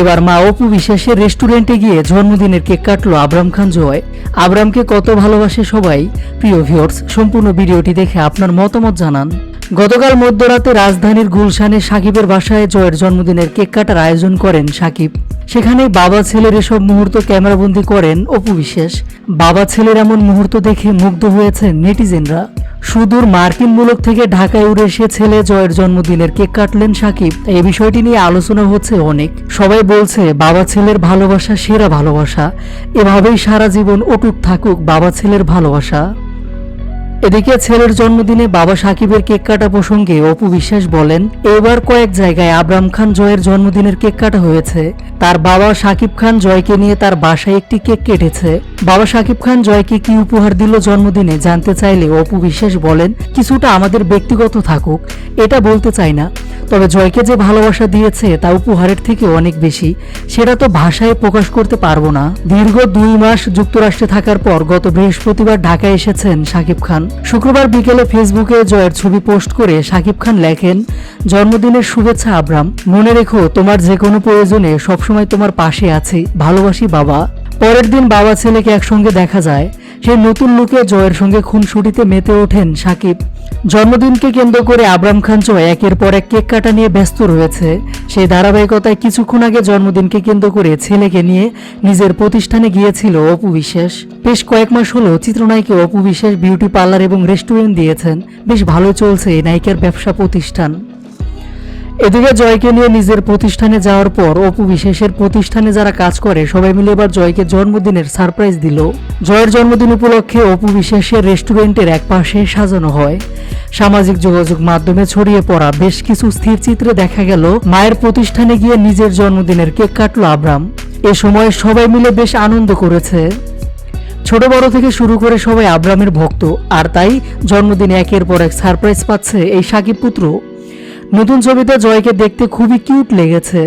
এবার মা অপু বিশ্বাসের রেস্টুরেন্টে গিয়ে জন্মদিনের কেক কাটলো আবরাম খান জয়। আবরামকে কত ভালোবাসে সবাই। প্রিয় ভিউয়ার্স, সম্পূর্ণ ভিডিওটি দেখে আপনার মতামত জানান। গতকাল মধ্যরাতে রাজধানীর গুলশানে সাকিবের বাসায় জয়ের জন্মদিনের কেক কাটার আয়োজন করেন সাকিব। সেখানেই বাবা ছেলের এসব মুহূর্ত ক্যামেরাবন্দি করেন অপু বিশ্বাস। বাবা ছেলের এমন মুহূর্ত দেখে মুগ্ধ হয়েছেন নেটিজেনরা। সুদূর মার্কিন মুলুক থেকে ঢাকায় উড়ে এসে ছেলে জয়ের জন্মদিনের কেক কাটলেন সাকিব। এই বিষয়টি নিয়ে আলোচনা হচ্ছে অনেক। সবাই বলছে বাবা ছেলের ভালোবাসা সেরা ভালোবাসা, এভাবেই সারা জীবন অটুট থাকুক বাবা ছেলের ভালোবাসা। এদিকে ছেলের জন্মদিনে বাবা সাকিবের কেক কাটা প্রসঙ্গে অপু বিশ্বাস বলেন, এবার কয়েক জায়গায় আবরাম খান জয়ের জন্মদিনের কেক কাটা হয়েছে। তার বাবা সাকিব খান জয়কে নিয়ে তার বাসায় একটি কেক কেটেছে। বাবা সাকিব খান জয়কে কি উপহার দিল জন্মদিনে জানতে চাইলে অপু বিশ্বাস বলেন, কিছুটা আমাদের ব্যক্তিগত থাকুক, এটা বলতে চাই না, তবে জয়কে যে ভালোবাসা দিয়েছে তা উপহারের থেকে অনেক বেশি, সেটা তো ভাষায় প্রকাশ করতে পারবো না। দীর্ঘ 2 মাস যুক্তরাষ্ট্রে থাকার পর গত বৃহস্পতিবার ঢাকায় এসেছেন সাকিব খান। শুক্রবার বিকেলে ফেসবুকে জয়ের ছবি পোস্ট করে সাকিব খান লেখেন, জন্মদিনের শুভেচ্ছা আবরাম, মনে রেখো তোমার যে কোনো প্রয়োজনে সবসময় তোমার পাশে আছি, ভালোবাসি বাবা। পরের দিন বাবা ছেলেকে একসঙ্গে দেখা যায়। সেই নতুন লুকে জয়ের সঙ্গে খুনসুটিতে মেতে ওঠেন সাকিব। জন্মদিনকে কেন্দ্র করে আবরাম খান জয় একের পর এক কেক কাটা নিয়ে ব্যস্ত রয়েছে। সেই ধারাবাহিকতায় কিছুক্ষণ আগে জন্মদিনকে কেন্দ্র করে ছেলেকে নিয়ে নিজের প্রতিষ্ঠানে গিয়েছিল অপু বিশ্বাস। বেশ কয়েক মাস হলো চিত্রনায়িকা অপু বিশ্বাস বিউটি পার্লার এবং রেস্টুরেন্ট দিয়েছেন। বেশ ভালো চলছে এই নায়িকার ব্যবসা প্রতিষ্ঠান। এদিকে জয়কে নিয়ে নিজের প্রতিষ্ঠানে যাওয়ার পর অপু বিশ্বাসের প্রতিষ্ঠানে যারা কাজ করে সবাই মিলে এবার জয়কে জন্মদিনের সারপ্রাইজ দিল। জয়ের জন্মদিন উপলক্ষে অপু বিশ্বাসের রেস্টুরেন্টের এক পাশে সাজানো হয়। সামাজিক যোগাযোগ মাধ্যমে ছড়িয়ে পড়া বেশ কিছু স্থির চিত্রে দেখা গেল মায়ের প্রতিষ্ঠানে গিয়ে নিজের জন্মদিনের কেক কাটলো আবরাম। এ সময় সবাই মিলে বেশ আনন্দ করেছে। ছোট বড় থেকে শুরু করে সবাই আবরামের ভক্ত, আর তাই জন্মদিনে একের পর এক সারপ্রাইজ পাচ্ছে এই সাকিব পুত্র। নতুন ছবিতে জয়কে দেখতে খুবই কিউট লেগেছে।